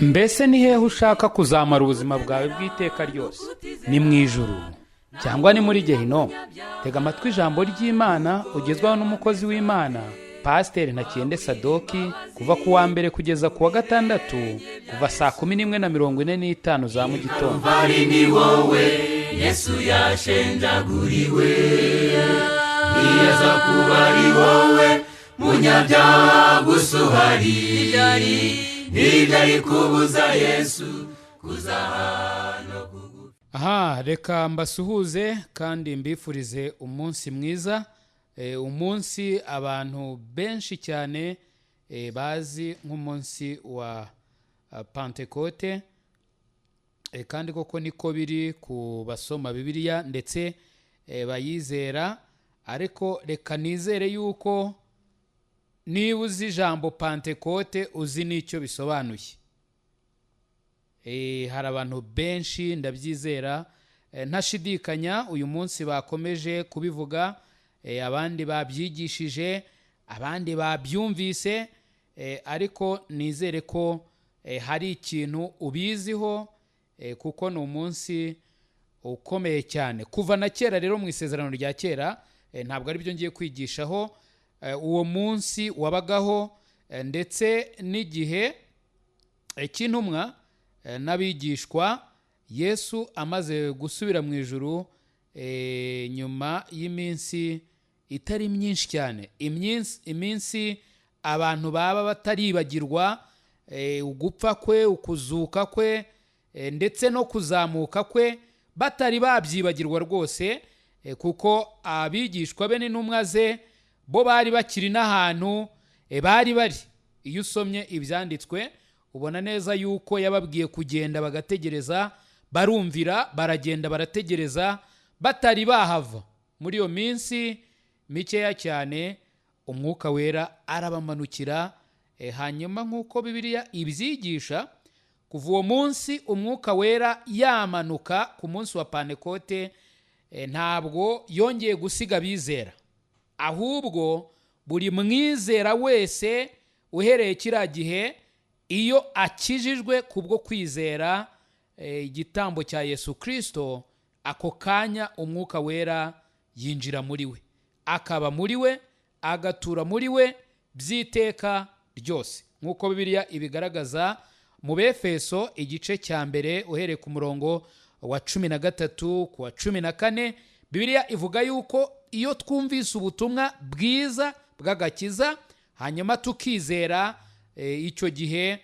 mbese ni hehe ushaka kuzamara ubuzima bwawe bw'iteka ryose? Ni mu ijuru cyangwa ni muri gehinomu? Tega amatwi ijambo ry'Imana ugezwaho n'umukozi w'Imana Pasiteri Ntakiyende Sadock, kuva ku wa mbere kugeza ku wa gatandatu, kuva saa 11:45 za mu gitondo. Ni wowe Yesu yashenjaguriwe, niyaza kuba ari wowe munyabyaha gusuhari, ntibyari kubuza Yesu kuza hano kugufi. Reka mbasuhuze kandi mbifurize umunsi mwiza, umunsi abantu benshi cyane bazi nk'umunsi wa Pantecote, kandi koko niko biri ku basoma Bibiliya ndetse bayizera. Ariko reka nizere yuko niba uzi ijambo Pantecote uzi n'icyo bisobanuye. Hari abantu benshi ndabyizera, ntashidikanya uyu munsi bakomeje kubivuga, abandi babyigishije, abandi babyumvise, ariko nizere ko hari ikintu ubiziho, kuko ni umunsi ukomeye cyane. Kuva na kera rero mu isezerano rya kera, ntabwo ari byo ngiye kwigishaho, uwo munsi wabagaho, ndetse n'igihe cy'intumwa n'abigishwa Yesu amaze gusubira mu ijuru, nyuma y'iminsi itari myinshi cyane, iminsi abantu baba bataribagirwa, ugupfa kwe, ukuzuka kwe, ndetse no kuzamuka kwe batari babyibagirwa rwose, kuko abigishwa be n'intumwa ze bo bari bakiri n'ahantu bari bari. Iyo usomye ibyanditswe ubona neza yuko yababwiye kugenda bagategereza, barumvira, baragenda barategereza, batari bahava. Muri iyo minsi mikeya cyane umwuka wera arabamanukira, hanyuma nk'uko Bibiliya ibyigisha, kuva uwo munsi umwuka wera yamanuka ku munsi wa Pantecote, ntabwo yongeye gusiga abizera, ahubwo buri mwizera wese uhereye kiriya gihe, iyo akijijwe kubwo kwizera igitambo cya Yesu Kristo, ako kanya umwuka wera yinjira muri we, akaba muri we, agatura muri we by'iteka ryose, nk'uko Bibiliya ibigaragaza mu Befeso igice cya mbere uhereye ku murongo wa 13 ku wa 14. Bibiliya ivuga yuko iyo twumvise ubutumwa bwiza bw'agakiza hanyuma tukizera, icyo gihe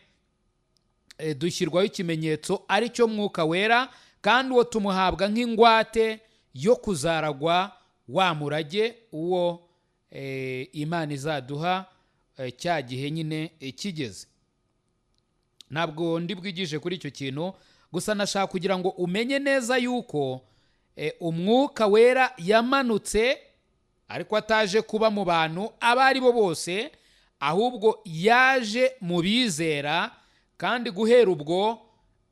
dushyirwaho ikimenyetso ari cyo mwuka wera, kandi uwo tumuhabwa nk'ingwate yo kuzaragwa wa murage uwo Imana izaduha cya gihe nyine kigeze. Ntabwo ndi bwigije kuri icyo kintu, gusa nashaka kugira ngo umenye neza yuko umwuka wera yamanutse, ariko ataje kuba mu bantu abo ari bo bose, ahubwo yaje mu bizera, kandi guhera ubwo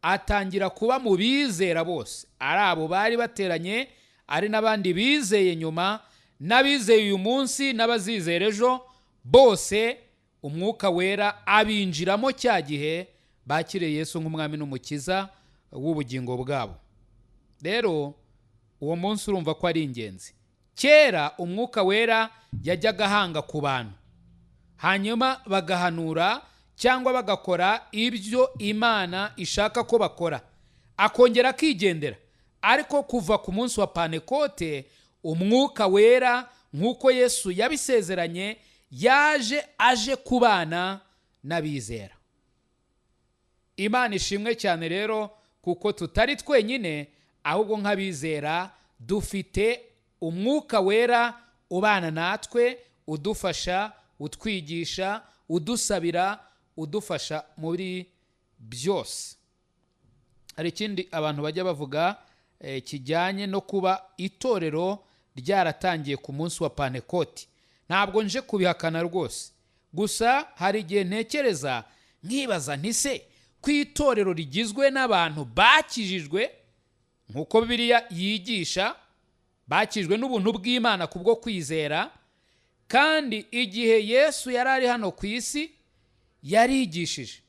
atangira kuba mu bizera bose, ari abo bari bateranye, ari n'abandi bizeye nyuma, n'abizeye uyu munsi n'abazizera ejo, bose umwuka wera abinjiramo cya gihe bakiriye Yesu nk'umwami n'umukiza w'ubugingo bwabo. Rero uwo munsi urumva ko ari ingenzi. Kera umwuka wera yajyaga ahanga ku bantu, hanyuma bagahanura cyangwa bagakora ibyo Imana ishaka ko bakora, akongera akigendera. Ariko kuva ku munsi wa Pantecote, umwuka wera nk'uko Yesu yabisezeranye yaje aje kubana n'abizera. Imana ishimwe cyane rero, kuko tutari twenyine, ahubwo nk'abizera dufite umwuka wera ubana natwe, udufasha, utwigisha, udusabira, udufasha muri byose. Hari ikindi abantu bajya bavuga kijyanye no kuba itorero ryaratangiye ku munsi wa Pantecote. Ntabwo nje kubihakana rwose, gusa hari igihe ntekereza nkibaza nti se ku itorero rigizwe n'abantu bakijijwe nk'uko Bibiliya yigisha, bakijwe n'ubuntu bw'Imana kubwo kwizera, kandi igihe Yesu yari ari hano ku isi yarigishije,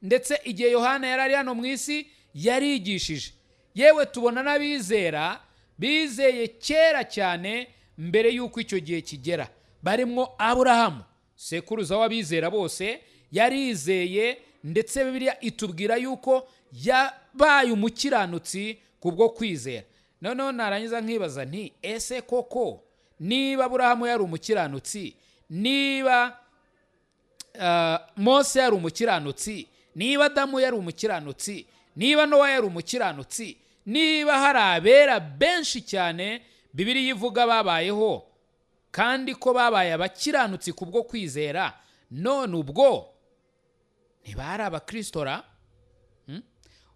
ndetse igihe Yohana yari ari hano mu isi yarigishije. Yewe tubona n'abizera bizeye kera cyane mbere y'uko icyo gihe kigera, barimwo Aburahamu sekuruza w'abizera bose yarizeye, ndetse Bibiliya itubwira yuko yabaye umukiranutsi kubwo kwizera. Noneho narangiza nkibaza nti ese koko niba Aburahamu yari umukiranutsi, niba Mose yari umukiranutsi, niba Adamu yari umukiranutsi, niba Nowa yari umukiranutsi, niba hari abera benshi cyane Bibiliya ivuga babayeho kandi ko babaye abakiranutsi kubwo kwizera, none ubwo ntibari abakristora?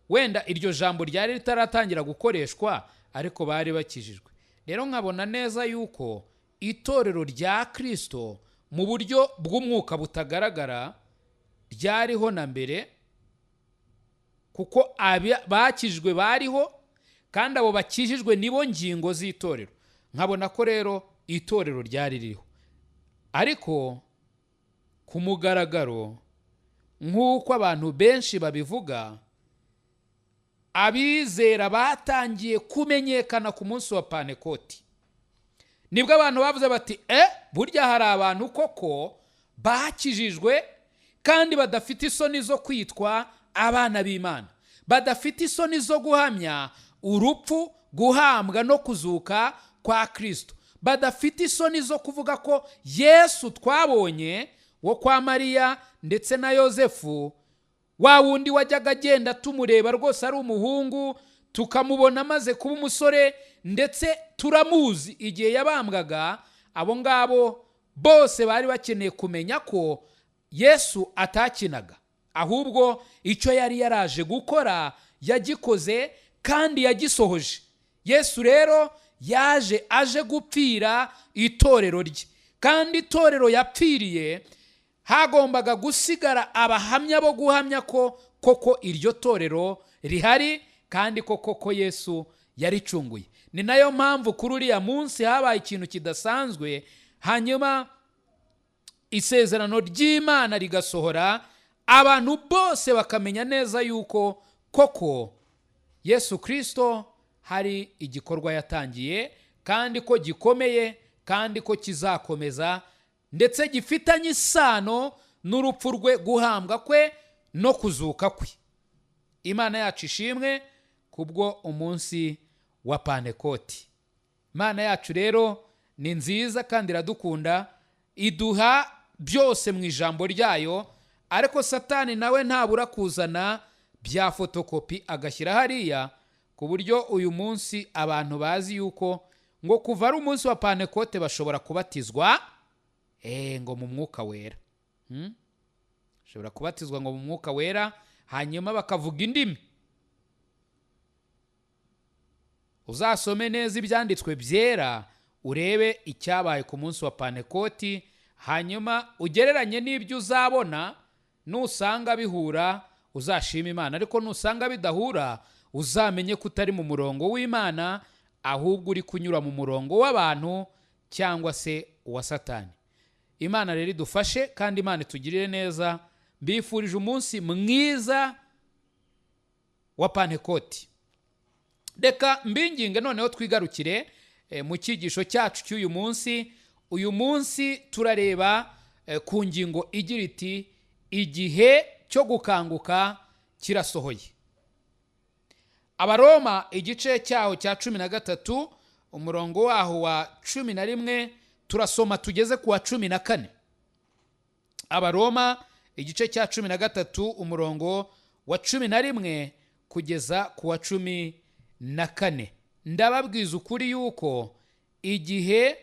Wenda iryo jambo ryari ritaratangira gukoreshwa, ariko bari bakijijwe. Rero nkabona neza yuko itorero rya Kristo mu buryo bw'umwuka butagaragara ryariho na mbere, kuko bakijijwe bariho, kandi abo bakijijwe nibo ngingo z'itorero. Nkabona ko rero itorero ryari ririho, ariko ku mugaragaro nk'uko abantu benshi babivuga, abizera batangiye kumenyekana ku munsi wa Pantecote. Nibwo abantu bavuze bati burya hari abantu koko bakijijwe kandi badafite isoni zo kwitwa abana b'Imana, badafite isoni zo guhamya urupfu, guhambwa no kuzuka kwa Kristo, badafite isoni zo kuvuga ko Yesu twabonye wo kwa Mariya ndetse na Yosefu, wa wundi wajyaga agenda tumureba rwose ari umuhungu, tukamubona amaze kuba umusore, ndetse turamuzi igihe yabambwaga. Abo ngabo bose bari bakeneye kumenya ko Yesu atakinaga, ahubwo icyo yari yaraje gukora yagikoze kandi yagisohoje. Yesu rero yaje aje gupfira itorero rye, kandi itorero yapfiriye hagombaga gusigara abahamya bo guhamya ko koko iryo torero rihari, kandi koko Yesu yaricunguye. Ni nayo mpamvu kuri uriya munsi habaye ikintu kidasanzwe, hanyuma isezerano ry'Imana rigasohora, abantu bose bakamenya neza yuko koko Yesu Kristo hari igikorwa yatangiye, kandi ko gikomeye, kandi ko kizakomeza, ndetse gifitanye isano n'urupfu rwe, guhambwa kwe no kuzuka kwe. Imana yacu ishimwe kubwo umunsi wa Pantecote. Imana yacu rero ni nziza kandi iradukunda, iduha byose mu ijambo ryayo, ariko Satani nawe ntabura kuzana bya fotokopi agashyira hariya, ku buryo uyu munsi abantu bazi yuko ngo kuva ari umunsi wa Pantecote bashobora kubatizwa ngo mu mwuka wera. Bashobora kubatizwa ngo mu mwuka wera, hanyuma bakavuga indimi. Uzasome neza ibyanditswe byera urebe icyabaye ku munsi wa Pantecote, hanyuma ugereranye n'ibyo uzabona. Nusanga bihura uzashima Imana, ariko nusanga bidahura uzamenye ko utari mu murongo w'Imana, ahubwo uri kunyura mu murongo w'abantu cyangwa se uwa Satani. Imana rero idufashe kandi Imana itugirire neza. Mbifurije umunsi mwiza wa Pantecote. Reka mbinginge noneho twigarukire mu cyigisho cyacu cy'uyu munsi. Uyu munsi turareba ku ngingo igira iti igihe cyo gukanguka kirasohoye. Abaroma igice cyaho cya 13 umurongo waho wa 11 turasoma tugeze ku wa 14. Abaroma igice cya 13 umurongo wa 11 kugeza ku wa 14. Ndababwiza ukuri yuko igihe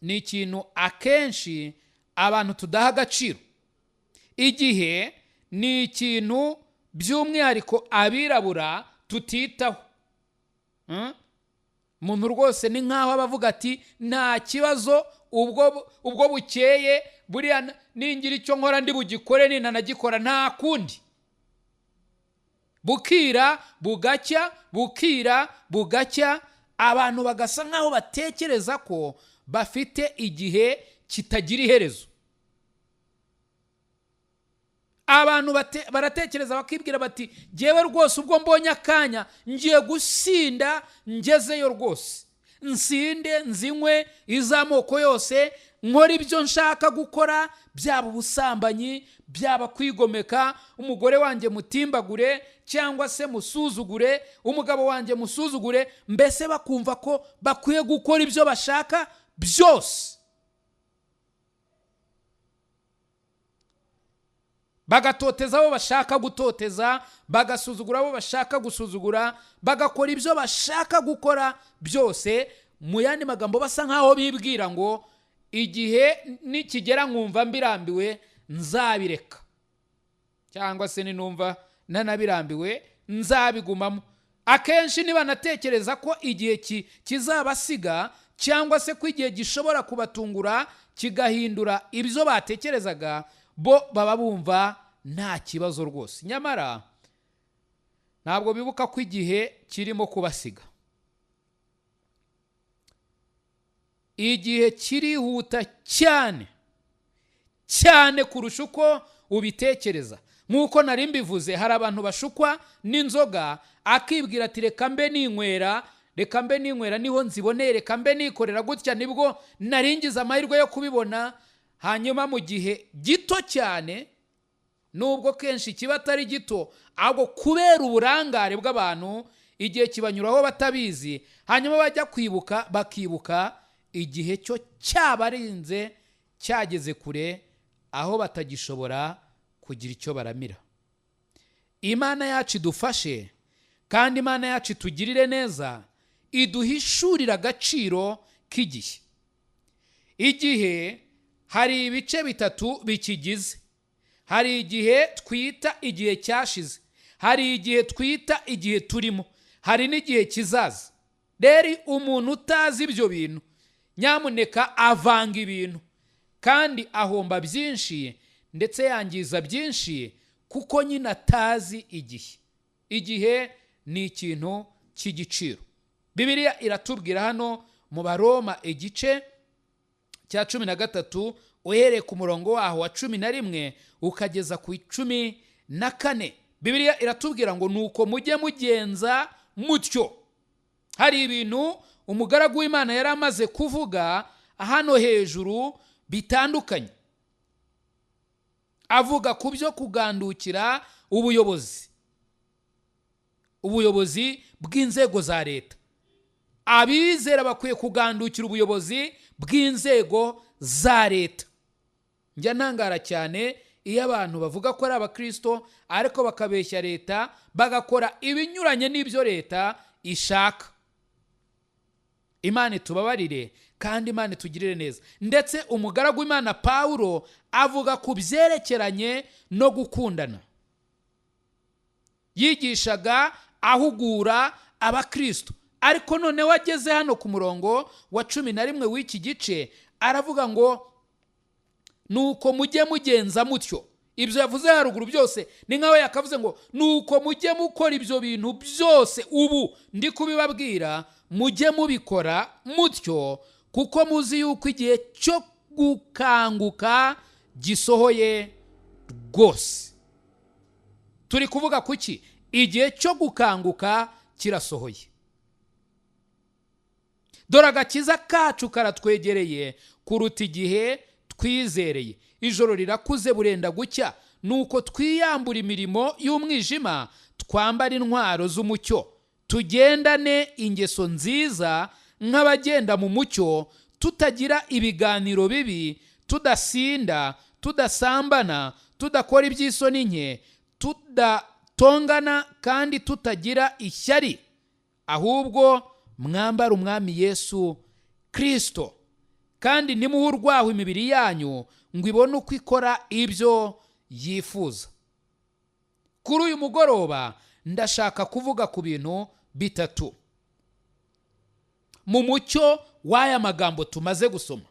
ni ikintu akenshi abantu tudaha agaciro. Igihe ni ikintu by'umwihariko abirabura tutitaho. Umuntu rwose ni nkaho abavuga ati nta kibazo, ubwo bukeye buriya ningira icyo nkora ndi bugikore, ninanagikora nta kundi. Bukira bugacya, bukira bugacya, abantu bagasa nkaho batekereza ko bafite igihe kitagira iherezo. abantu baratekereza bakibwira bati jyewe rwose ubwo mbonye akanya ngiye gusinda ngezeyo rwose, nsinde nzinywe iz'amoko yose, nkora ibyo nshaka gukora, byaba ubusambanyi, byaba kwigomeka, umugore wanjye mutimbagure cyangwa se musuzugure, umugabo wanjye musuzugure, mbese bakumva ko bakwiye gukora ibyo bashaka byose. Bagatoteza abo bashaka gutoteza, bagasuzugura abo bashaka gusuzugura, bagakora ibyo bashaka gukora byose. Mu yandi magambo basa nkaho bibwira ngo igihe nikigera nkumva mbirambiwe nzabireka, cyangwa se ninumva nanabirambiwe nzabigumamo. Akenshi niba natekereza ko igihe kizabasiga, cyangwa se ko igihe gishobora kubatungura kigahindura ibyo batekerezaga, bo baba bumva nta kibazo rwose. Nyamara ntabwo bibuka ko igihe kirimo kubasiga. Igihe kirihuta cyane cyane kurusha uko ubitekereza. Nk'uko nari mbivuze, hari abantu bashukwa n'inzoga akibwira ati reka mbe ninywera niho nziboneye, reka mbe nikorera gutya nibwo naringiza amahirwe yo kubibona. Hanyuma mu gihe gito cyane, nubwo kenshi kiba atari gito, ahubwo kubera uburangare bw'abantu igihe kibanyuraho batabizi, hanyuma bajya kwibuka bakibuka igihe cyo cyabarinze cyageze kure, aho batagishobora kugira icyo baramira. Imana yacu idufashe, kandi Imana yacu itugirire neza, iduhishurira agaciro k'igihe. Igihe hari ibice bitatu bikigize. Hari igihe twita igihe cyashize, hari igihe twita igihe turimo, hari n'igihe kizaza. Rero umuntu utazi ibyo bintu, nyamuneka avanga ibintu, kandi ahomba byinshi ndetse yangiza byinshi, kuko nyine atazi igihe. Igihe ni ikintu cy'igiciro. Bibiliya iratubwira hano mu Baroma igice cya 13 uhereye ku murongo waho wa 11 ukageza ku 14. Bibiliya iratubwira ngo nuko mujye mugenza mutyo. Hari ibintu umugaragu w'Imana yari amaze kuvuga hano hejuru bitandukanye. Avuga ku byo kugandukira ubuyobozi bw'inzego za leta. Abizera bakwiye kugandukira ubuyobozi bw'inzego za leta. Njya ntangara cyane iyo abantu bavuga ko ari abakristo ariko bakabeshya leta, bagakora ibinyuranye n'ibyo leta ishaka. Imana itubabarire kandi Imana itugirire neza. Ndetse umugaragu w'Imana Pawulo avuga ku byerekeranye no gukundana. Yigishaga ahugura abakristo, ariko none wageze hano ku murongo wa 11 w'iki gice aravuga ngo nuko mujye mugenza mutyo. Ibyo yavuze haruguru byose ni nkawe yakavuze ngo nuko mujye mukora ibyo bintu byose ubu ndi kubibabwira, mujye mubikora mutyo, kuko muzi yuko igihe cyo gukanguka gisohoye rwose. Turi kuvuga kuki? Igihe cyo gukanguka kirasohoye. Dore agakiza kacu karatwegereye kuruta igihe twizereye. Ijoro rirakuze burenda gucya, nuko twiyambura imirimo y'umwijima, twambara intwaro z'umucyo, tugendane ingeso nziza nk'abagenda mu mucyo, tutagira ibiganiro bibi, tudasinda, tudasambana, tudakora iby'isoni nke, tudatongana kandi tutagira ishyari, ahubwo mwambara umwami Yesu Kristo, kandi nimuhe urwaho imibiri yanyu ngo ibone uko ikora ibyo yifuza. Kuri uyu mugoroba ndashaka kuvuga ku bintu bitatu mu mucyo w'aya magambo tumaze gusoma.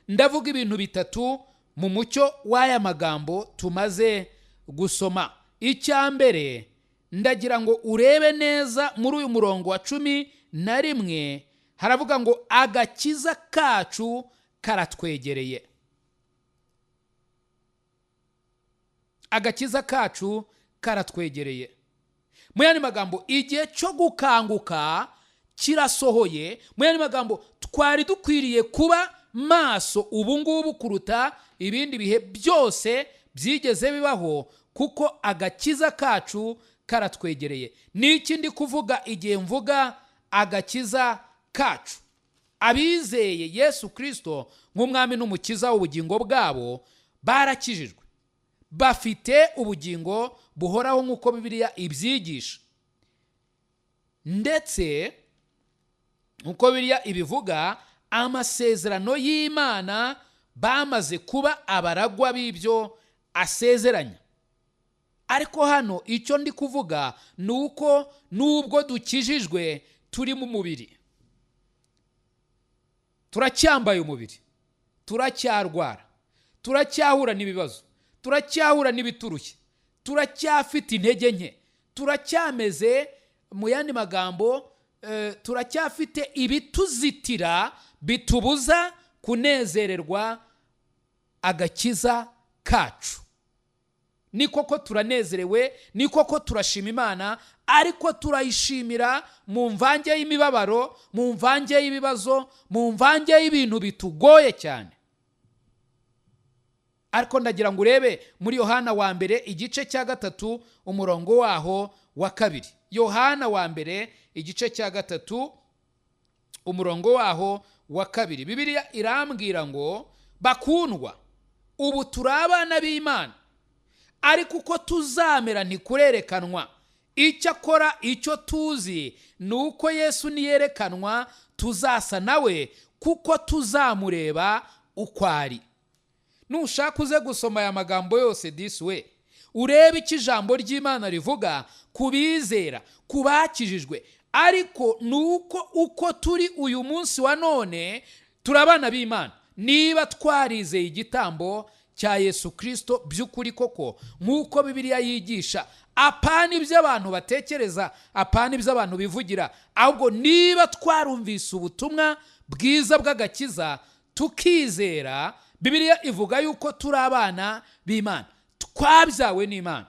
Ndavuga ibintu bitatu mu mucyo w'aya magambo tumaze gusoma. Icya mbere, ndagira ngo urebe neza muri uyu murongo wa 11 haravuga ngo agakiza kacu karatwegereye. agakiza kacu karatwegereye. Mu yandi magambo, igihe cyo gukanguka kirasohoye. Mu yandi magambo, twari dukwiriye kuba maso ubu ngubu kuruta ibindi bihe byose byigeze bibaho, kuko agakiza kacu karatwegereye. Niki ndi kuvuga igihe mvuga agakiza kacu? Abizeye Yesu Kristo nk'umwami n'umukiza w'ubugingo bwabo barakijijwe, bafite ubugingo buhoraho nk'uko Bibiliya ibyigisha, ndetse nk'uko Bibiliya ibivuga, amasezerano y'Imana bamaze kuba abaragwa b'ibyo asezeranya. Ariko hano icyo ndi kuvuga ni uko nubwo dukijijwe turi mu mubiri, turacyambaye umubiri, turacyarwara, turacyahura n'ibibazo, turacyahura n'ibiturushye, turacyafite intege nke, turacyameze, mu yandi magambo, turacyafite ibituzitira bitubuza kunezererwa agakiza kacu. Ni koko turanezerewe, ni koko turashima Imana, ariko turayishimira mu mvange y'imibabaro, mu mvange y'ibibazo, mu mvange y'ibintu bitugoye cyane. Ariko ndagira ngo urebe muri Yohana wa mbere igice cya 3 umurongo waho wa 2. Yohana wa mbere igice cya 3 umurongo waho wa 2. Bibiliya irambwira ngo, bakundwa, ubu turabana b'Imana, ariko uko tuzamera ntikurerekanwa. Icyakora icyo tuzi ni uko Yesu niyerekanwa tuzasa nawe, kuko tuzamureba uko ari. Nushaka uze gusoma aya magambo yose this way, urebe icyo ijambo ry'Imana rivuga kubizera, kubakijijwe. Ariko nuko uko turi uyu munsi wa none turabana b'Imana, niba twarizeye igitambo cya Yesu Kristo by'ukuri koko nk'uko Bibiliya yigisha, apana ibyo abantu batekereza, apana ibyo abantu bivugira, ahubwo niba twarumvise ubutumwa bwiza bw'agakiza tukizera, Bibiliya ivuga yuko turi abana b'Imana, twabyawe n'Imana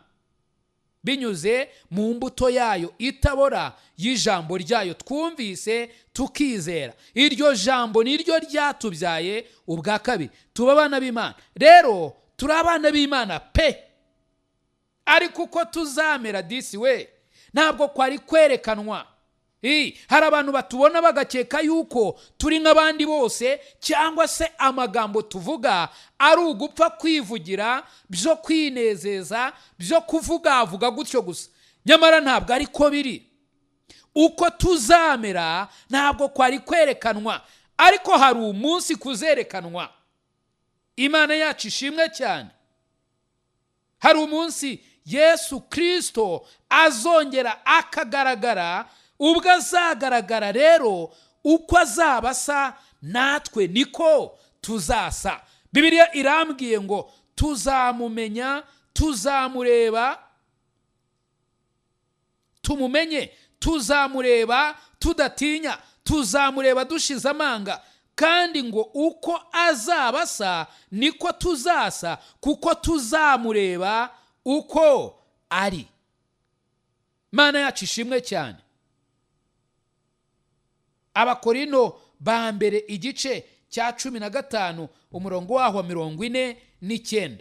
binyuze mu mbuto yayo itabora y'ijambo ryayo twumvise tukizera. Iryo jambo niryo ryatubyaye ubwa kabiri, tuba abana b'Imana. Rero turi abana b'Imana pe, ariko uko tuzamera this way ntabwo kwari kwerekanwa. Hari abantu batubona bagakeka yuko turi nk'abandi bose, cyangwa se amagambo tuvuga ari ugupfa kwivugira, byo kwinezeza, byo kuvugavuga gutyo gusa. Nyamara ntabwo ariko biri. Uko tuzamera ntabwo kwari kwerekanwa, ariko hari umunsi kuzerekanwa. Imana yacu ishimwe cyane. Hari umunsi Yesu Kristo azongera akagaragara. Ubwo azagaragara rero, uko azaba asa natwe niko tuzasa. Bibiliya irambwiye ngo tuzamumenya, tuzamureba, tumumenye, tuzamureba tudatinya, tuzamureba dushize amanga, kandi ngo uko azaba asa niko tuzasa, kuko tuzamureba uko ari. Mana yacu ishimwe cyane. Abakorino ba mbere igice cya 15 umurongo waho wa 49.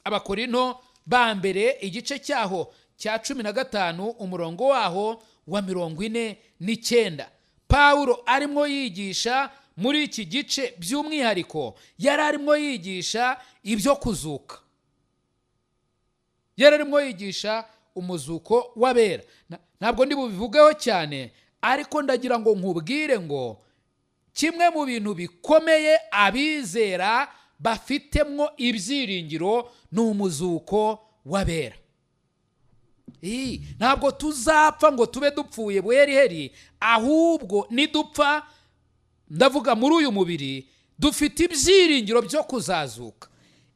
Abakorino ba mbere igice cyaho cya 15 umurongo waho wa 49. Paulo arimo yigisha muri iki gice by'umwihariko, yari arimo yigisha ibyo kuzuka, yari arimo yigisha umuzuko w'abera. Ntabwo ndi bubivugeho cyane, ariko ndagira ngo nkubwire ngo kimwe mu bintu bikomeye abizera bafitemwo ibyiringiro ni umuzuko w'abera. Ntabwo tuzapfa ngo tube dupfuye buheriheri, ahubwo nidupfa, ndavuga muri uyu mubiri, dufite ibyiringiro byo kuzazuka.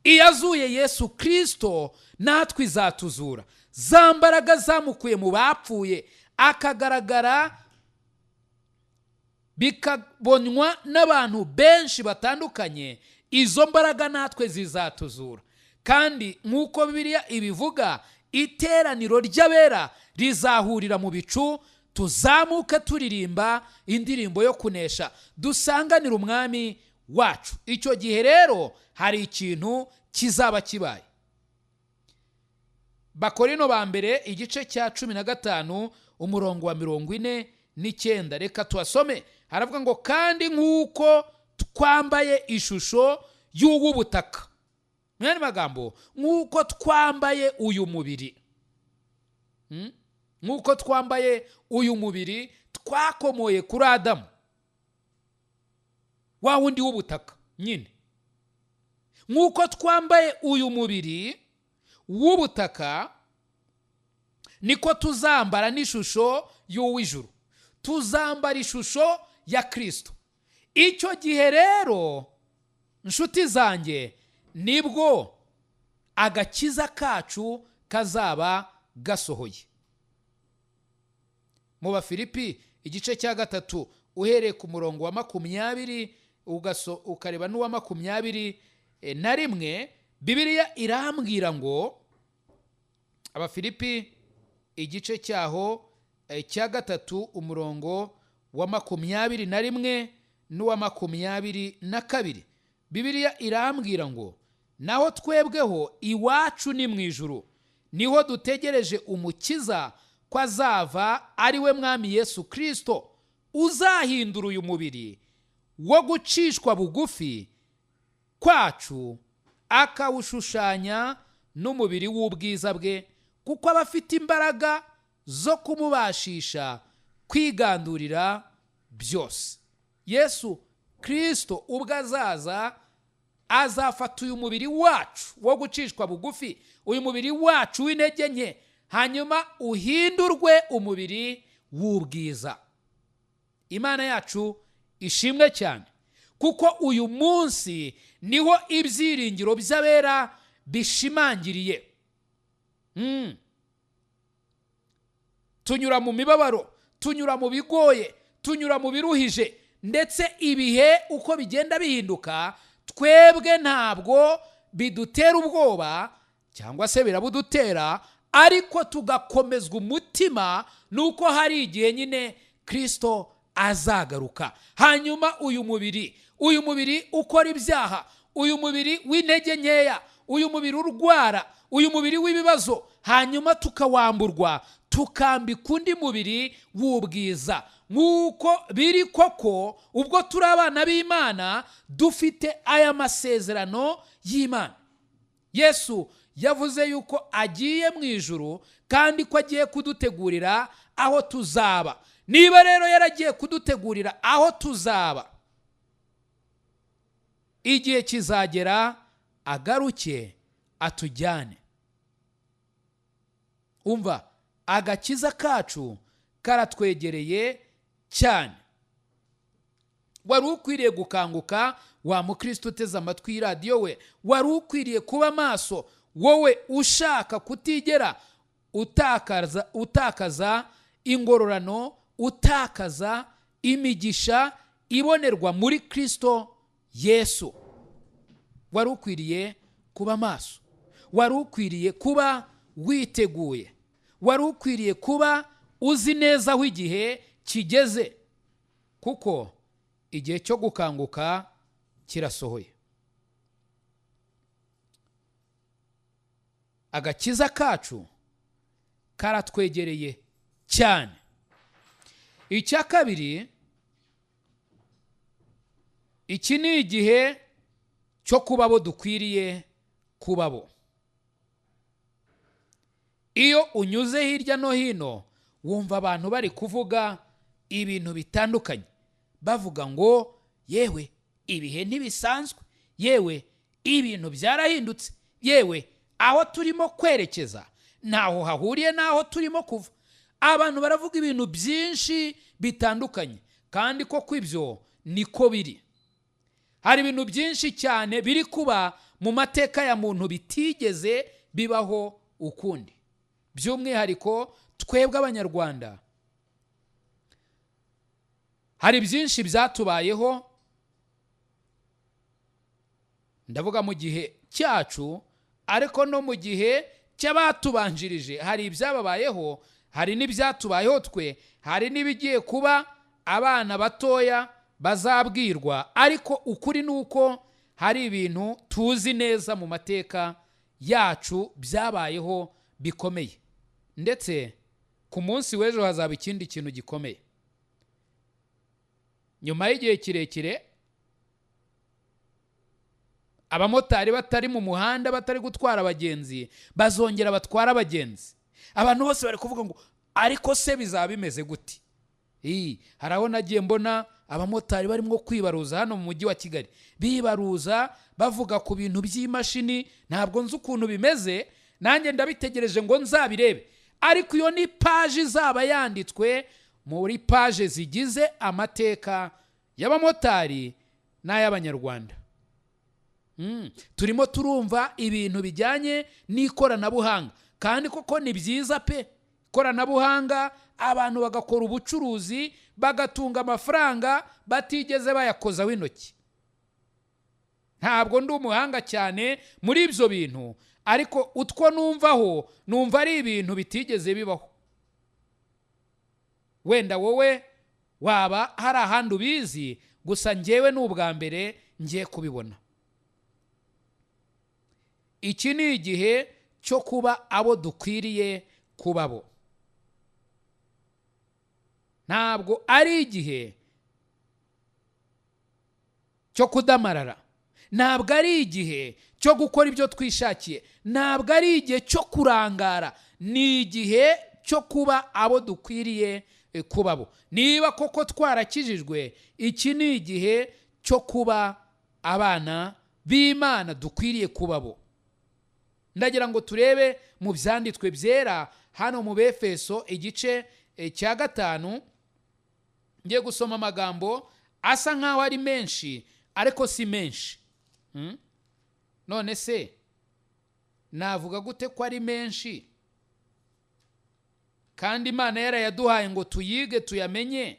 Iyo azuye Yesu Kristo natwe izatuzura. Za mbaraga zamukuye mu bapfuye akagaragara, bikabonwa n'abantu benshi batandukanye, izo mbaraga natwe zizatuzura. kandi nk'uko Bibiliya ibivuga, iteraniro ry'abera rizahurira mu bicu, tuzamuke turirimba indirimbo yo kunesha, dusanganira umwami wacu. Icyo gihe rero hari ikintu kizaba kibaye. Bakorino ba mbere igice cya 15 umurongo wa 49. Reka tuhasome. Haravuga ngo kandi nk'uko twambaye ishusho y'ubutaka. Mwene magambo, nk'uko twambaye uyu mubiri. Nk'uko twambaye uyu mubiri twakomoye kuri Adamu, wa wundi w'ubutaka nyine. Nk'uko twambaye uyu mubiri w'ubutaka, niko tuzambara n'ishusho y'uw'ijuru. Tuzambara ishusho ya Kristo. Icyo gihe rero nshuti zanjye, nibwo agakiza kacu kazaba gasohoye. Mu Bafilipi igice cya 3 uhereye ku murongo wa 20 ukareba n'uwa 21, Bibiliya irambwira ngo, Abafilipi igice cyaho cya 3 umurongo wa 21 n'uwa 22, Bibiliya irambwira ngo, naho twebweho iwacu ni mu ijuru, niho dutegereje umukiza ko azava, ari we mwami Yesu Kristo, uzahindura uyu mubiri wo gucishwa bugufi kwacu, akawushushanya n'umubiri w'ubwiza bwe, kuko aba afite imbaraga zo kumubashisha kwigandurira byose. Yesu Kristo ubwo azaza, azafata uyu mubiri wacu wo gucishwa bugufi, uyu mubiri wacu w'intege nke, hanyuma uhindurwe umubiri w'ubwiza. Imana yacu ishimwe cyane, kuko uyu munsi niho ibyiringiro by'abera bishimangiriye. Tunyura mu mibabaro, tunyura mu bigoye, tunyura mu biruhije, ndetse ibihe uko bigenda bihinduka, twebwe ntabwo bidutera ubwoba cyangwa se birabudutera, ariko tugakomezwa umutima nuko hari igihe nyine Kristo azagaruka. Hanyuma uyu mubiri ukora ibyaha, uyu mubiri w'intege nkeya, uyu mubiri urwara, uyu mubiri w'ibibazo, hanyuma tukawamburwa, tukambika undi mubiri w'ubwiza. Nk'uko biri koko ubwo turi abana b'Imana, dufite aya masezerano y'Imana. Yesu yavuze yuko agiye mu ijuru, kandi ko agiye kudutegurira aho tuzaba. Niba rero yaragiye kudutegurira aho tuzaba, igihe kizagera agaruke atujyane. Umva, agakiza kacu karatwegereye cyane. Wari ukwiriye gukanguka, wa mukristo uteze amatwi radio we, wari ukwiriye kuba maso, wowe ushaka kutigera utakaza ingororano, utakaza imigisha ibonerwa muri Kristo Yesu. Wari ukwiriye kuba maso, wari ukwiriye kuba witeguye, wari ukwiriye kuba uzi neza aho igihe kigeze, kuko igihe cyo gukanguka kirasohoye. Agakiza kacu karatwegereye cyane. Icya kabiri, iki ni igihe cyo kubabo dukwiriye kubabo. Iyo unyuze hirya no hino, wumva abantu bari kuvuga ibintu bitandukanye, bavuga ngo yewe ibihe ntibisanzwe, yewe ibintu byarahindutse, yewe aho turimo kwerekeza ntaho hahuriye n'aho turimo kuva. Abantu baravuga ibintu byinshi bitandukanye, kandi koko ibyo niko biri. Hari ibintu byinshi cyane biri kuba mu mateka ya muntu bitigeze bibaho ukundi. By'umwihariko twebwe Abanyarwanda, hari byinshi byatubayeho, ndavuga mu gihe cyacu, ariko no mu gihe cy'abatubanjirije hari ibyababayeho, hari n'ibyatubayeho twe, hari n'ibigiye kuba abana batoya bazabwirwa. Ariko ukuri ni uko hari ibintu tuzi neza mu mateka yacu byabayeho bikomeye, ndetse ku munsi w'ejo hazaba ikindi kintu gikomeye. Nyuma y'igihe kirekire abamotari batari mu muhanda, batari gutwara abagenzi, bazongera batwara abagenzi. Abantu bose bari kuvuga ngo ariko se bizaba bimeze gute? Hari aho nagiye mbona abamotari barimo kwibaruza hano mu mujyi wa Kigali, bibaruza bavuga ku bintu by'imashini. Ntabwo nzi ukuntu bimeze, nanjye ndabitegereje ngo nzabirebe, ariko iyo ni paji izaba yanditswe muri paje zigize amateka y'abamotari n'ay'abanyarwanda. Turimo turumva ibintu bijyanye n'ikoranabuhanga, kandi koko ni byiza pe. Ikoranabuhanga, abantu bagakora ubucuruzi, bagatunga amafaranga batigeze bayakozaho intoki. Ntabwo ndi umuhanga cyane muri ibyo bintu, ariko utwo numvaho, numva ari ibintu bitigeze bibaho. Wenda wowe waba hari ahandi ubizi, gusa njyewe ni ubwa mbere ngiye kubibona. Iki ni igihe cyo kuba abo dukwiriye kubabo. Ntabwo ari igihe cyo kudamarara, ntabwo ari igihe cyo gukora ibyo twishakiye, ntabwo ari igihe cyo kurangara, ni igihe cyo kuba abo dukwiriye kubabo. Niba koko twarakijijwe, iki ni igihe cyo kuba abana b'Imana dukwiriye kubabo. Ndagira ngo turebe mu byanditswe byera hano mu Befeso igice cya 5. Ngiye gusoma amagambo asa nkaho ari menshi, ariko si menshi. None se navuga gute ko ari menshi kandi Imana yarayaduhaye ngo tuyige, tuyamenye,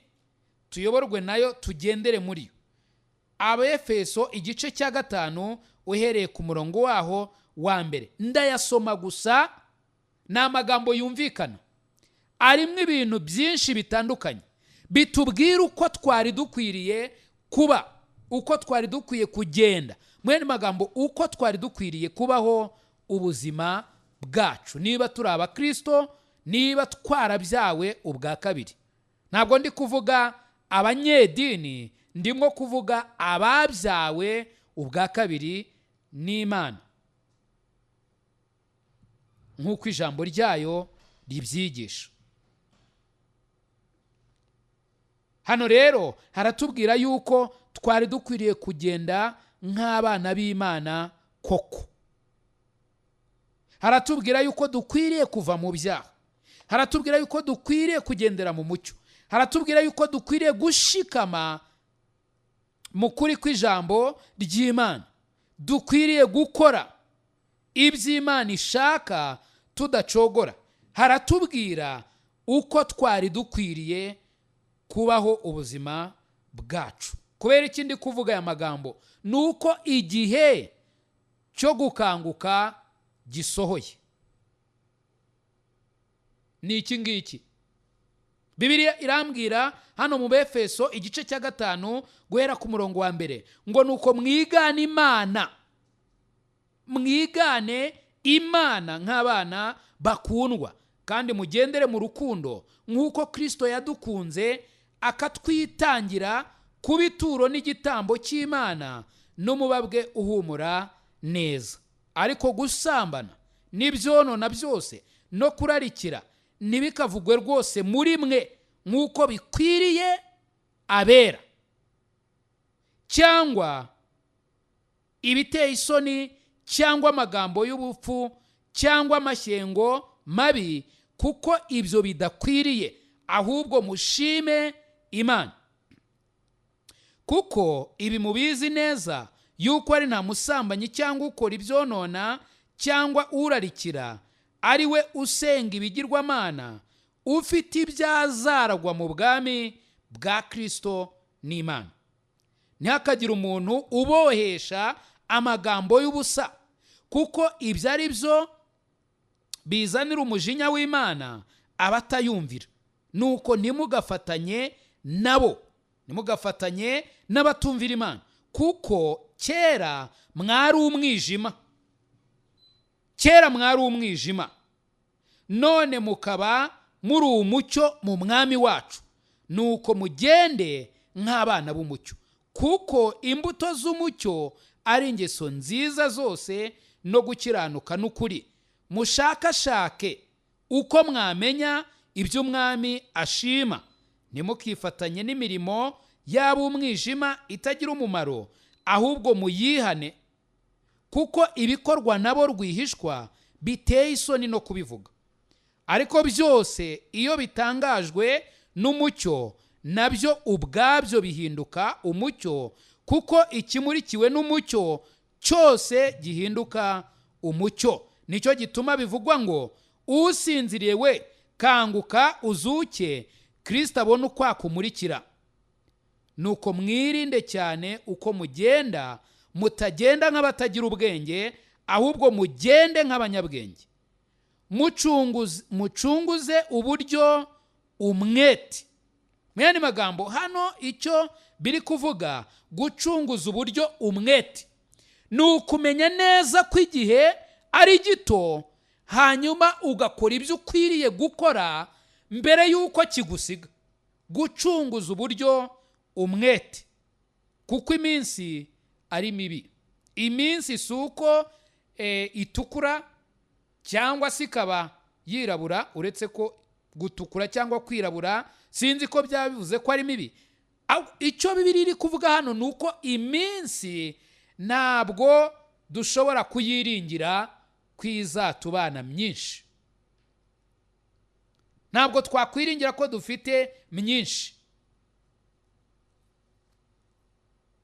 tuyoborwe nayo, tugendere muri yo? Abefeso igice cya 5 uhereye ku murongo waho wa mbere. Ndayasoma gusa, ni amagambo yumvikana, arimo ibintu byinshi bitandukanye bitubwira uko twari dukwiriye kuba, uko twari dukwiye kugenda, mwene magambo uko twari dukwiriye kubaho ubuzima bwacu niba turi abakristo, niba twarabyawe ubwa kabiri. Ntabwo ndi kuvuga abanyedini, ndimo kuvuga ababyawe ubwa kabiri n'Imana nk'uko ijambo ryayo ribyigisha. Hano rero haratubwira yuko twari dukwiriye kugenda nk'abana b'Imana koko. Haratubwira yuko dukwiriye kuva mu byaha, haratubwira yuko dukwiriye kugendera mu mucyo, haratubwira yuko dukwiriye gushikama mu kuri kw'ijambo ry'Imana, dukwiriye gukora iby'Imana ishaka tudacogora. Haratubwira uko twari dukwiriye kubaho ubuzima bwacu. Kubera ikindi kuvuga aya magambo, nuko igihe cyo gukanguka gisohoye. Ni iki ngiki Bibiliya irambwira hano mu Befeso igice cya 5 guhera ku murongo wa mbere ngo nuko mwigane Imana, mwigane Imana nk'abana bakundwa, kandi mugendere mu rukundo nk'uko Kristo yadukunze akatwitangira ku bituro n'igitambo cy'Imana n'umubabwe uhumura neza. Ariko gusambana n'ibyonona byose no kurarikira ntibikavugwe rwose muri mwe nk'uko bikwiriye abera, cyangwa ibiteye isoni, cyangwa amagambo y'ubupfu, cyangwa amashyengo mabi, kuko ibyo bidakwiriye, ahubwo mushime Imana. Kuko ibi mubizi neza yuko ari nta musambanyi cyangwa ukora ibyonona cyangwa urarikira ari we usenga ibigirwamana ufite ibyazaragwa mu bwami bwa Kristo n'Imana. Ntihakagire umuntu ubohesha amagambo y'ubusa, kuko ibyo ari byo bizanira umujinya w'Imana abatayumvira. Nuko ntimugafatanye nabo, ntimugafatanye n'abatumvira Imana, kuko kera mwari umwijima, kera mwari umwijima, none mukaba muri umucyo mu mwami wacu. Nuko mugende nk'abana b'umucyo, kuko imbuto z'umucyo ari ingeso nziza zose no gukiranuka n'ukuri. Mushakashake uko mwamenya ibyo umwami ashima, ntimukifatanye n'imirimo y'ab'umwijima itagira umumaro, ahubwo muyihane, kuko ibikorwa nabo rwihishwa biteye isoni no kubivuga. Ariko byose iyo bitangajwe n'umucyo, nabyo ubwabyo bihinduka umucyo, kuko ikimurikiwe n'umucyo cyose gihinduka umucyo. Nicyo gituma bivugwa ngo usinziriye we kanguka uzuke, Kristo abone uko akumurikira. Nuko mwirinde cyane uko mugenda, mutagenda nk'abatagira ubwenge, ahubwo mugende nk'abanyabwenge, mucunguze uburyo umwete. Mwene magambo hano icyo biri kuvuga, gucunguza uburyo umwete, ni ukumenya neza ko igihe ari gito, hanyuma ugakora ibyo ukwiriye gukora mbere y'uko kigusiga. Gucunguza uburyo umwete, kuko iminsi ari mibi. Iminsi si uko itukura cyangwa se ikaba yirabura, uretse ko gutukura cyangwa kwirabura sinzi ko byabivuze ko ari mibi. Icyo Bibiliya iri kuvuga hano ni uko iminsi ntabwo dushobora kuyiringira kwizatubana myinshi. Ntabwo twakwiringira ko dufite myinshi.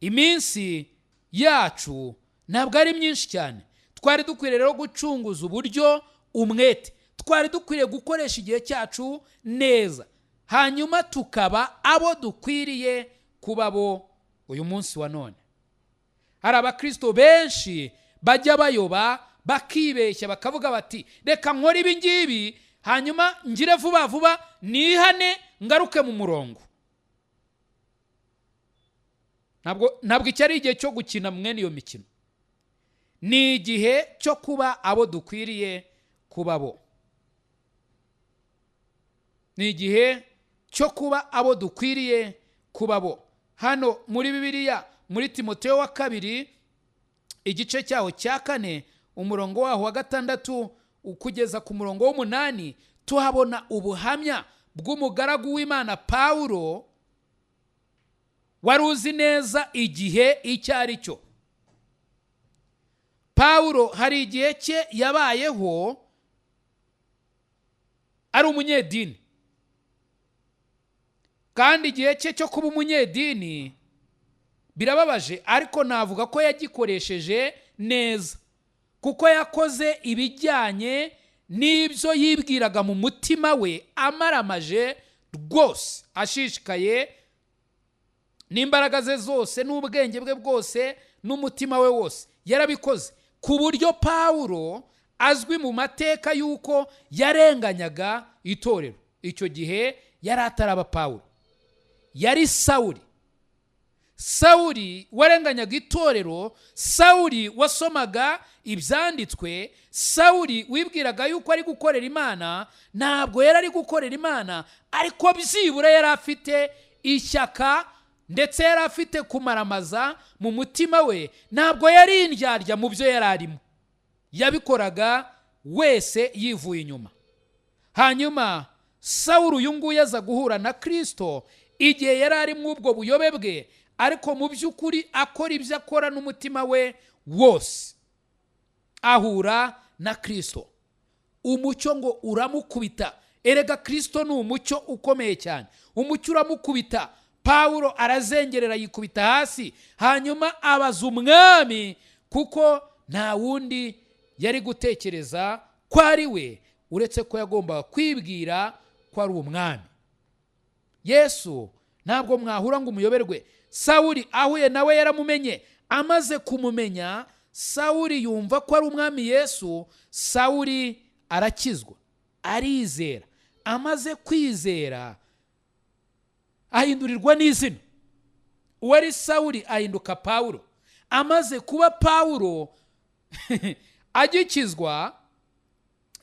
Iminsi yacu ntabwo ari myinshi cyane. Twari dukwiriye rero gucunguza uburyo umwete, twari dukwiriye gukoresha igihe cyacu neza, hanyuma tukaba abo dukwiriye kuba bo uyu munsi wa none. Hari abakristo benshi bajya bayoba, bakibeshya, bakavuga bati reka nkore ibi ngibi, hanyuma ngire vuba vuba nihane ngaruke mu murongo. Ntabwo icyo ari igihe cyo gukina mwene iyo mikino. Ni igihe cyo kuba abo dukwiriye kuba bo. Ni igihe cyo kuba abo dukwiriye kuba bo. Hano muri Bibiliya, muri Timoteyo wa 2 igice cyaho cya 4 umurongo waho wa 6 ukugeza ku murongo wa 8, tuhabona ubuhamya bw'umugaragu w'Imana Pawulo, wari uzi neza igihe icyo ari cyo. Pawulo hari igihe cye yabayeho ari umunyedini, kandi igihe cye cyo kuba umunyedini birababaje, ariko navuga ko yagikoresheje neza, kuko yakoze ibijyanye n'ibyo yibwiraga mu mutima we, amaramaje rwose, ashishikaye n'imbaraga ze zose n'ubwenge bwe bwose n'umutima we wose. Yarabikoze ku buryo Pawulo azwi mu mateka y'uko yarenganyaga itorero. Icyo gihe yari ataraba Pawulo, yari Sawuli. Sawuli warenganyaga itorero, Sawuli wasomaga ibyanditswe, Sawuli wibwiraga yuko ari gukorera Imana. Ntabwo yari ari gukorera Imana, ariko byibura yari afite ishyaka ndetse yari afite kumaramaza mu mutima we. Ntabwo yari indyarya mu byo yari arimo, yabikoraga wese yivuye inyuma. Hanyuma Sawuli uyu nguyu aza guhura na Kristo igihe yari ari mu ubwo buyobe bwe, ariko mu by'ukuri akora ibyo akora n'umutima we wose. Ahura na Kristo, umucyo ngo uramukubita. Erega Kristo ni umucyo ukomeye cyane, umucyo uramukubita. Pawulo arazengerera yikubita hasi, hanyuma abaza umwami, kuko nta wundi yari gutekereza ko ari we, uretse ko yagombaga kwibwira ko ari umwami. Yesu ntabwo mwahura ngo umuyoberwe. Sawuli ahuye nawe yaramumenye. Amaze kumumenya, Sawuli yumva ko ari umwami Yesu. Sawuli arakizwa, arizera. Amaze kwizera ahindurirwa n'izina. Uwari Sawuli ahinduka Pawulo. Amaze kuba Pawulo agikizwa,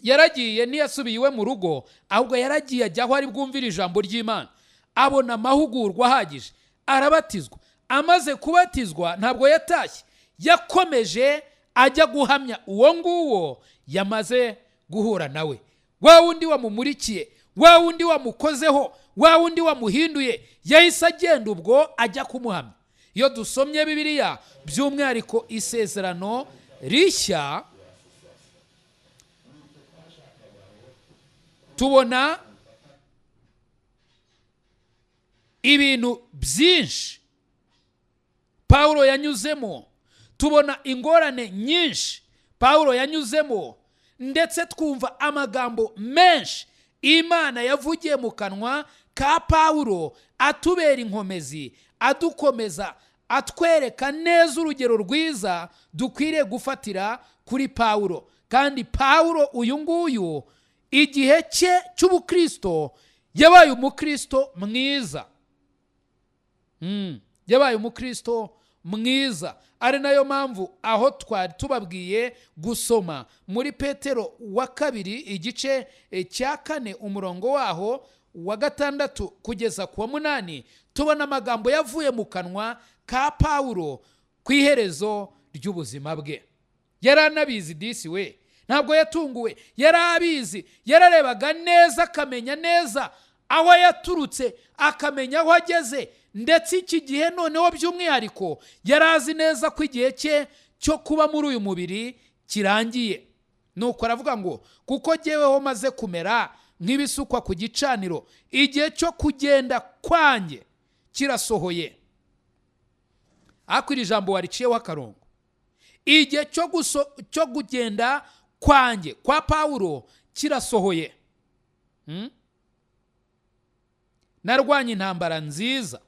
yaragiye ntiyasubiye iwe mu rugo, ahubwo yaragiye ajya aho ari bwumvira ijambo ry'Imana. Abona amahugurwa ahagije, arabatizwa. Amaze kubatizwa ntabwo yatashye, yakomeje ajya guhamya uwo nguwo yamaze guhura nawe. Wa wundi wamumurikiye, wa wundi wamukozeho, wa wundi wamuhinduye, yahise agenda ubwo ajya kumuhamya. Iyo dusomye Bibiliya, by'umwihariko isezerano rishya, tubona ibintu byinshi Pawulo yanyuzemo, tubona ingorane nyinshi Pawulo yanyuzemo, ndetse twumva amagambo menshi Imana yavugiye mu kanwa ka Pawulo atubera inkomezi, adukomeza, atwereka neza urugero rwiza dukwiriye gufatira kuri Pawulo. Kandi Pawulo uyu nguyu igihe cye cy'ubukristo yabaye umukristo mwiza. Yabaye umukristo mwiza. Ari nayo mpamvu aho twari tubabwiye gusoma muri Petero wa 2 igice cya 4 umurongo waho wa 6 kugeza ku wa 8, tubona amagambo yavuye mu kanwa ka Pawulo ku iherezo ry'ubuzima bwe. Yaranabizi disi we, ntabwo yatunguwe, yarabizi. Yararebaga neza, akamenya neza aho yaturutse, akamenya aho ageze. Ndetse iki gihe noneho by'umwihariko yarazi neza ko igihe cye cyo kuba muri uyu mubiri kirangiye. Nuko aravuga ngo kuko jyeweho maze kumera nk'ibisukwa ku gicaniro, igihe cyo kugenda kwanjye kirasohoye. Akwira ijambo wariciyeho akarongo. Igihe cyo kugenda kwanjye kwa Pawulo kirasohoye. Narwanye intambara nziza.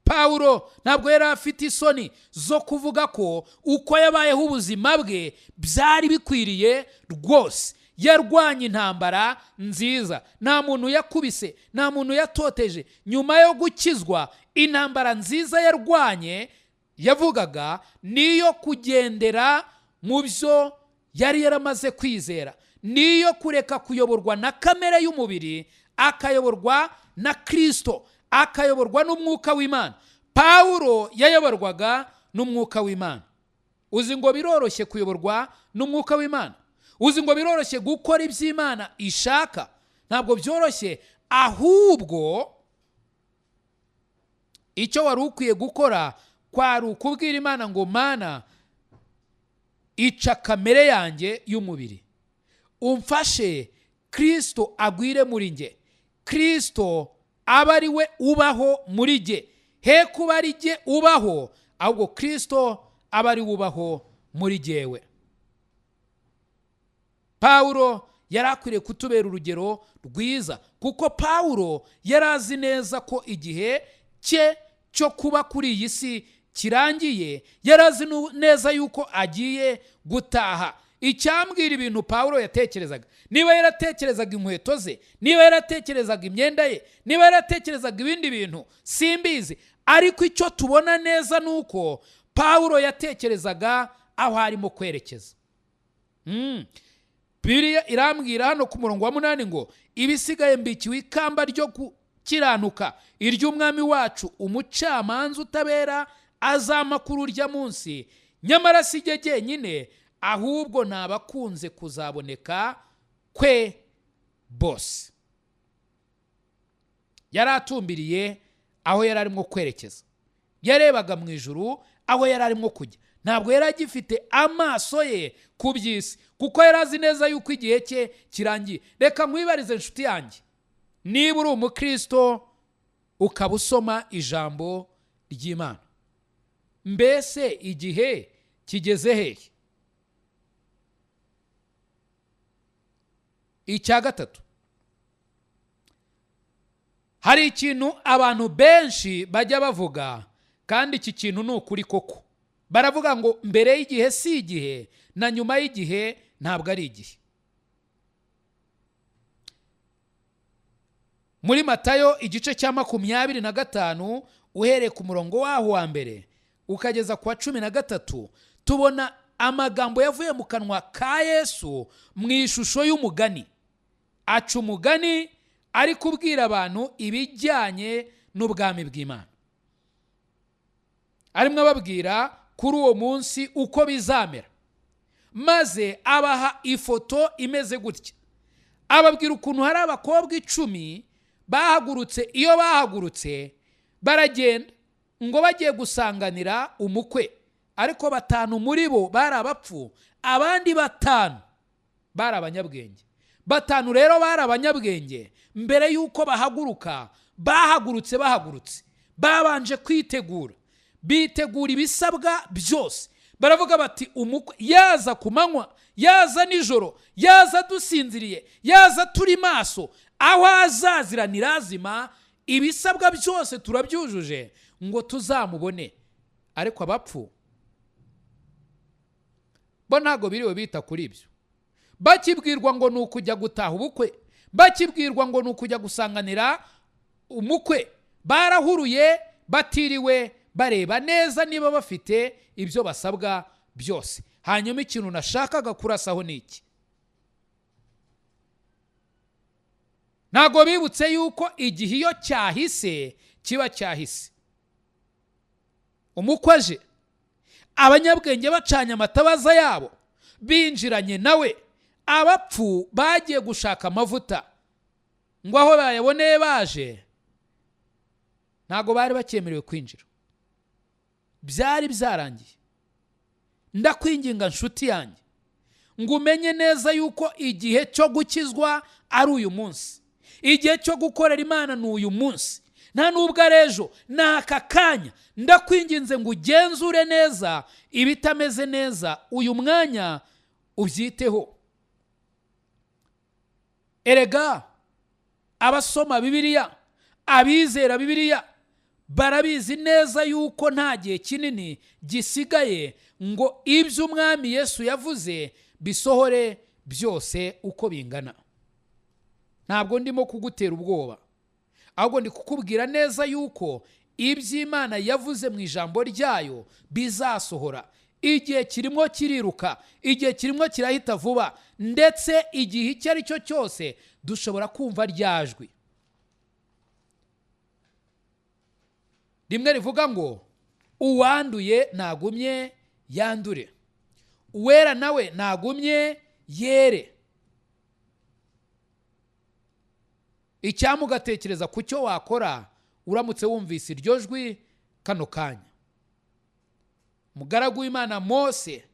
Pawulo ntabwo yari afite isoni zo kuvuga ko uko yabayeho ubuzima bwe byari bikwiriye rwose. Yarwanye intambara nziza, nta muntu yakubise, nta muntu yatoteje. Nyuma yo gukizwa, intambara nziza yarwanye yavugaga niyo kugendera mu byo yari yaramaze kwizera, niyo kureka kuyoborwa na kamere y'umubiri, akayoborwa na Kristo, akayoborwa n'umwuka w'Imana. Pawulo yayoborwaga n'umwuka w'Imana. Uzi ngo biroroshye kuyoborwa n'umwuka w'Imana? Uzi ngo biroroshye gukora iby'Imana ishaka? Ntabwo byoroshye, ahubwo icyo wari ukwiye gukora kwari ukubwira Imana ngo Mana, ica kamere yanjye y'umubiri, umfashe Kristo agwire muri nge, Kristo aba ari we ubaho muri nge, he kuba ari nge ubaho, ahubwo Kristo aba ari ubaho muri jyewe. Pawulo yari akwiriye kutubera urugero rwiza, kuko Pawulo yari azi neza ko igihe cye cyo kuba kuri iyi si kirangiye. Yari azi neza yuko agiye gutaha. Icyambwira ibintu Pawulo yatekerezaga, niba yaratekerezaga inkweto ze, niba yaratekerezaga imyenda ye, niba yaratekerezaga ibindi bintu, simbizi. Ariko icyo tubona neza nuko Pawulo yatekerezaga aho arimo kwerekeza. Bibiliya irambwira hano ku murongo wa 8 ngo ibisigaye mbikiwe ikamba ryo gukiranuka, iry'umwami wacu umucamanza utabera azama kuri urya munsi. Nyamara si jye jyenyine, ahubwo nabakunze kuzaboneka kwe bose. Yari atumbiriye aho yari arimo kwerekeza, yarebaga mu ijuru aho yari arimo kujya. Ntabwo yari agifite amaso ye ku by'isi, kuko yari azi neza yuko igihe cye kirangiye. Reka nkwibarize inshuti yanjye, niba uri umukristo ukaba usoma ijambo ry'Imana, mbese igihe kigeze hehe? Icya gatatu, hari ikintu abantu benshi bajya bavuga, kandi iki kintu ni ukuri koko. baravuga ngo mbere y'igihe si igihe na nyuma y'igihe ntabwo ari igihe. Muri Matayo igice cya 25 uhereye ku murongo waho wa mbere ukageza ku wa 13 tubona amagambo yavuye mu kanwa ka Yesu mu ishusho y'umugani. Aca umugani ari kubwira abantu ibijyanye n'ubwami bw'Imana. Arimo ababwira kuri uwo munsi uko bizamera, maze abaha ifoto imeze gutya. Ababwira ukuntu hari abakobwa 10 bahagurutse. Iyo bahagurutse baragenda ngo bagiye gusanganira umukwe, ariko 5 muri bo bari abapfu, abandi 5 bari abanyabwenge. 5 rero bari abanyabwenge. Mbere yuko bahagurutse babanje kwitegura, bitegura ibisabwa byose. Baravuga bati umukwe yaza ku manywa, yaza nijoro, yaza dusinziriye, yaza turi maso, aho azazira nirazima, ibisabwa byose turabyujuje ngo tuzamubone. Ariko abapfu bo ntago biriwe bita kuri ibyo. Bakibwirwa ngo nukujya gutaha ubukwe, bakibwirwa ngo nukujya gusanganira umukwe, barahuruye batiriwe bareba neza niba bafite ibyo basabwa byose. Hanyuma ikintu nashakaga kurasaho niki, ntago bibutse yuko igihe iyo cyahise kiba cyahise. Umukwe aje, abanyabwenge bacanye amatabaza yabo, binjiranye nawe. Abapfu bagiye gushaka amavuta ngo aho bayaboneye baje, ntago bari bakemerewe kwinjira. Byari byarangiye. Ndakwinginga nshuti yanjye ngo umenye neza yuko igihe cyo gukizwa ari uyu munsi. Igihe cyo gukorera Imana ni uyu munsi, nta nubwo ari ejo, ni aka kanya. Ndakwinginze ngo ugenzure neza ibitameze neza uyu mwanya, ubyiteho. Erega abasoma Bibiliya, abizera Bibiliya barabizi neza yuko nta gihe kinini gisigaye ngo ibyo umwami Yesu yavuze bisohore byose uko bingana. Ntabwo ndimo kugutera ubwoba, ahubwo ndi kukubwira neza yuko iby'Imana yavuze mu ijambo ryayo bizasohora. Igihe kirimo kiriruka, igihe kirimo kirahita vuba, ndetse igihe icyo ari cyo cyose dushobora kumva ryajwi. Rimwe rivuga ngo uwanduye nagumye yandure, uwera nawe nagumye yere. Icyamugatekereza ku cyo wakora uramutse wumvise iryo jwi kano kanya. Mugaragu w'Imana Mose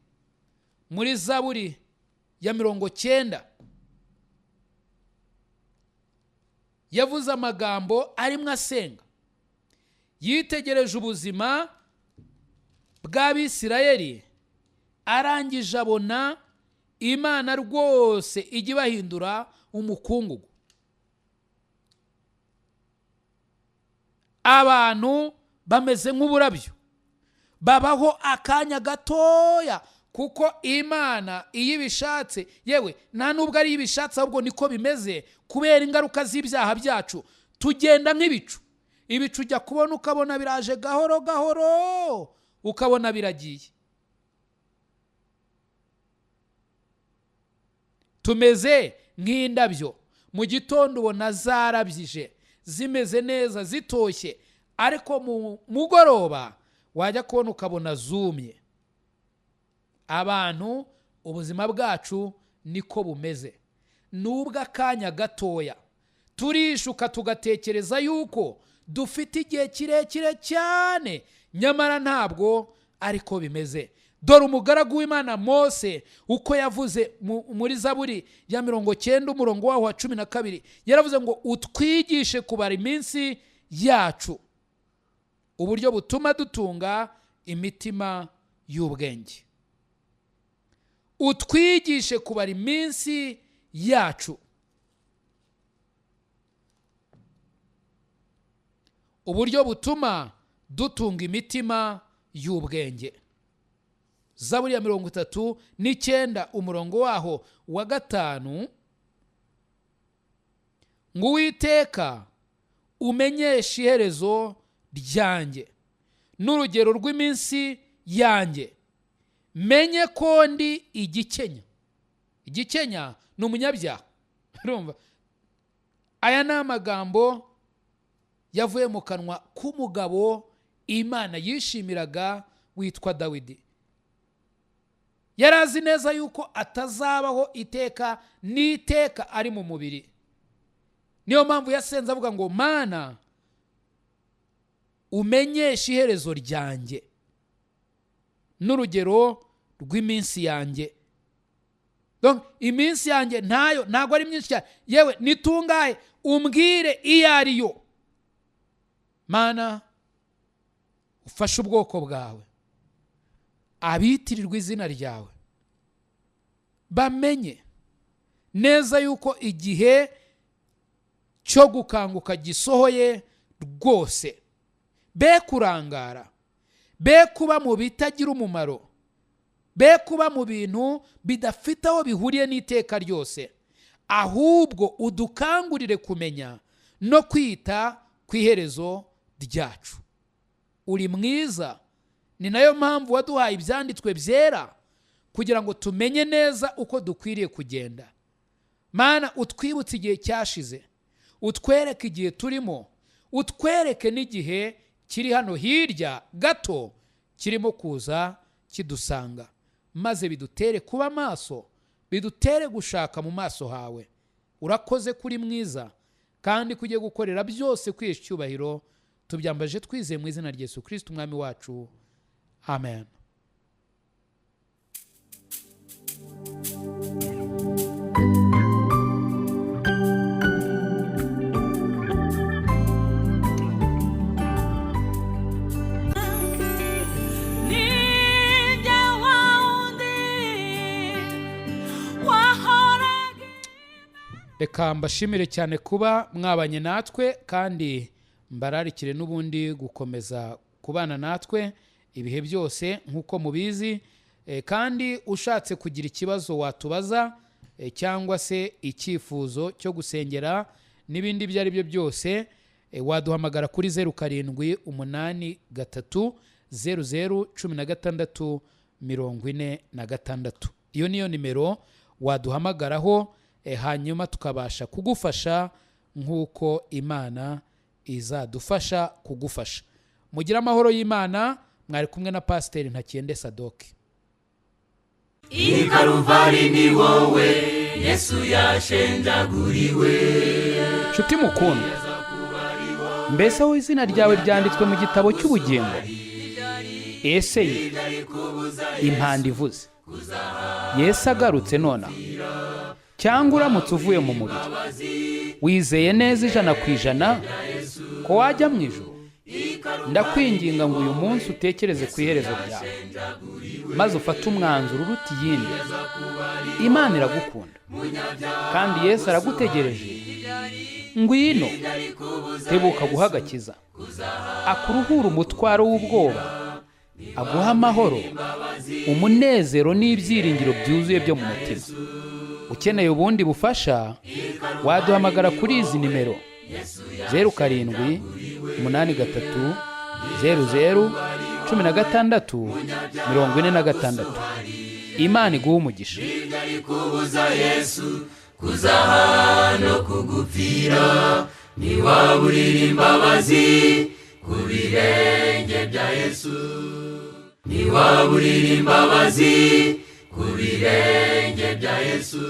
muri Zaburi ya 90 yavuze amagambo arimo asenga. Yitegereje ubuzima bw'Abisirayeli, arangije abona Imana rwose ijya ibahindura umukungugu. Abantu bameze nk'uburabyo, babaho akanya gatoya, kuko Imana iyo ibishatse, yewe nta nubwo ari ibishatse ahubwo niko bimeze, kubera ingaruka z'ibyaha byacu tugenda nk'ibicu. Ibicu ujya kubona ukabona biraje gahoro gahoro, ukabona biragiye. Tumeze nk'indabyo, mu gitondo ubona zarabyije, zimeze neza, zitoshye, ariko mu mugoroba wajya kubona ukabona zumye. Abantu ubuzima bwacu niko bumeze, nubwo akanya gatoya. Turishuka tugatekereza yuko dufite igihe kirekire cyane, nyamara ntabwo ariko bimeze. Dore umugaragu w'Imana Mose uko yavuze muri Zaburi ya 90 umurongo waho wa 12, yaravuze ngo utwigishe kubara iminsi yacu, uburyo butuma dutunga imitima y'ubwenge. Utwigishe kubara iminsi yacu, uburyo butuma dutunga imitima y'ubwenge. Zaburi ya 39 umurongo waho wa 5, ngo Uwiteka umenyeshe iherezo ryanjye n'urugero rw'iminsi yanjye, menye ko ndi igikenya. Igikenya ni umunyabyaha. Urumva, aya ni amagambo yavuye mu kanwa k'umugabo Imana yishimiraga witwa Dawidi. Yari azi neza yuko atazabaho iteka n'iteka ari mu mubiri. Niyo mpamvu yasenze avuga ngo Mana umenyeshe iherezo ryanjye n'urugero rw'iminsi yanjye. Donc iminsi yanjye ntago ari myinshi cyane, yewe nitungaye, umbwire iyo ari yo. Mana ufashe ubwoko bwawe, abitirirwa izina ryawe, bamenye neza yuko igihe cyo gukanguka gisohoye rwose. Be kurangara, be kuba mu bitagira umumaro, be kuba mu bintu bidafite aho bihuriye n'iteka ryose, ahubwo udukangurire kumenya no kwita ku iherezo ryacu. Uri mwiza, ni nayo mpamvu waduhaye ibyanditswe byera kugira ngo tumenye neza uko dukwiriye kugenda. Mana utwibutse igihe cyashize, utwereke igihe turimo, utwereke n'igihe kiri hano hirya gato kirimo kuza kidusanga, maze bidutere kuba maso, bidutere gushaka mu maso hawe. Urakoze kuri mwiza, kandi kugiye gukorera byose kwihesha icyubahiro. Tubyambaje twizeye mu izina rya Yesu Kristo umwami wacu, amen. Reka mbashimire cyane kuba mwabanye natwe, kandi mbararikire n'ubundi gukomeza kubana natwe ibihe byose nk'uko mubizi. Kandi ushatse kugira ikibazo watubaza, cyangwa se icyifuzo cyo gusengera n'ibindi ibyo ari byo byose, waduhamagara kuri 0783001646. Iyo niyo nimero waduhamagaraho, hanyuma tukabasha kugufasha nk'uko Imana izadufasha kugufasha. Mugira amahoro y'Imana. Mwari kumwe na Pasiteri Ntakende Sadock. I Calvary ni wowe Yesu yashenjaguriwe. Nshuti mukundwa, mbese aho izina ryawe ryanditswe mu gitabo cy'ubugingo? Ese impanda ivuze, Yesu agarutse nonaha? Cyangwa uramutse uvuye mu mubiri, wizeye neza 100% ko wajya mu ijuru? Ndakwinginga ngo uyu munsi utekereze ku iherezo ryawe, maze ufate umwanzuro uruta iyindi. Imana iragukunda, kandi Yesu aragutegereje. Ngwino, tebuka guha agakiza, akuruhura umutwaro w'ubwoba, aguha amahoro, umunezero n'ibyiringiro byuzuye byo mu mutima. Ukeneye ubundi bufasha, waduhamagara kuri izi nimero 0783001646. Imana iguhe umugisha. Kuza hano kugupfira, niwaburira imbabazi ku birenge bya Yesu. Niwaburira imbabazi ku birenge bya Yesu.